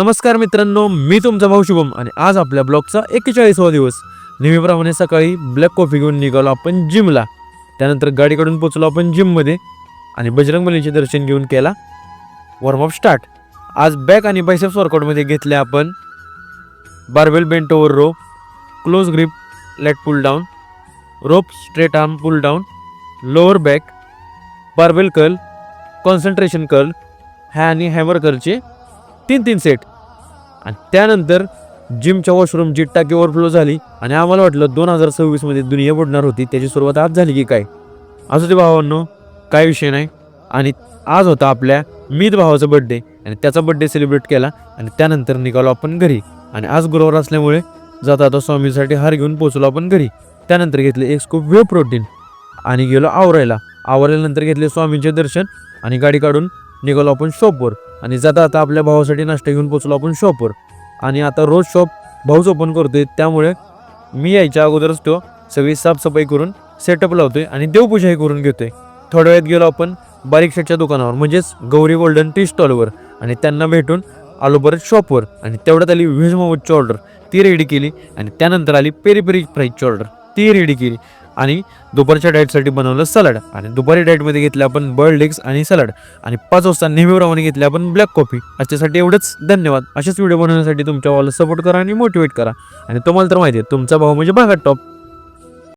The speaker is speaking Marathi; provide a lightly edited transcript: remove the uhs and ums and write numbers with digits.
नमस्कार मित्रांनो, मी तुमचा भाऊ शुभम आणि आज आपल्या ब्लॉगचा 41वा दिवस. नेहमीप्रमाणे सकाळी ब्लॅक कॉफी घेऊन निघालो आपण जिमला. त्यानंतर गाडी काढून पोचलो आपण जिममध्ये आणि बजरंगबलीचे दर्शन घेऊन केला वॉर्मअप स्टार्ट. आज बॅक आणि बायसेप्स वर्कआउटमध्ये घेतले आपण barbell bent over row, close grip lat pull down, rope straight arm pull down, lower back, barbell curl, concentration curl ह्या आणि हॅमर कर्लचे 3 सेट. आणि त्यानंतर जिमच्या वॉशरूमची टाकी ओव्हरफ्लो झाली आणि आम्हाला वाटलं 2026मध्ये दुनिया बुडणार होती, त्याची सुरुवात आज झाली की काय. असं ते भावांनो, काय विषय नाही. आणि आज होता आपल्या मीत भावाचा बड्डे आणि त्याचा बड्डे सेलिब्रेट केला आणि त्यानंतर निघालो आपण घरी. आणि आज गुरुवार असल्यामुळे जाता स्वामीसाठी हार घेऊन पोचलो आपण घरी. त्यानंतर घेतले एक स्कूप वे प्रोटीन आणि गेलो आवरल्यानंतर घेतले स्वामींचे दर्शन आणि गाडी काढून निघालो आपण शॉपवर. आणि जाता आपल्या भावासाठी नाश्ता घेऊन पोचलो आपण शॉपवर. आणि आता रोज शॉप भाऊच ओपन करतोय, त्यामुळे मी यायच्या अगोदरच तो सगळी साफसफाई करून सेटअप लावतोय आणि देवपूजाही करून घेतोय. थोड्या वेळात गेलो आपण बारीक शेटच्या दुकानावर, म्हणजेच गौरी गोल्डन टी स्टॉलवर, आणि त्यांना भेटून आलो परत शॉपवर. आणि तेवढ्यात आली व्हेज मोमोजची ऑर्डर, ती रेडी केली. आणि त्यानंतर आली पेरी पेरी फ्राईजची ऑर्डर, ती रेडी केली. आणि दुपारच्या डाएटसाठी बनवलं सलाड. आणि दुपारी डाएटमध्ये घेतलं आपण बॉइल्ड एग्स आणि सलाड. आणि 5 वाजता नेहमीप्रमाणे घेतले आपण ब्लॅक कॉफी. आजच्यासाठी एवढंच, धन्यवाद. असेच व्हिडिओ बनवण्यासाठी तुमच्या भावाला सपोर्ट करा आणि मोटिवेट करा. आणि तुम्हाला तर माहिती आहे, तुमचा भाऊ म्हणजे भागात टॉप.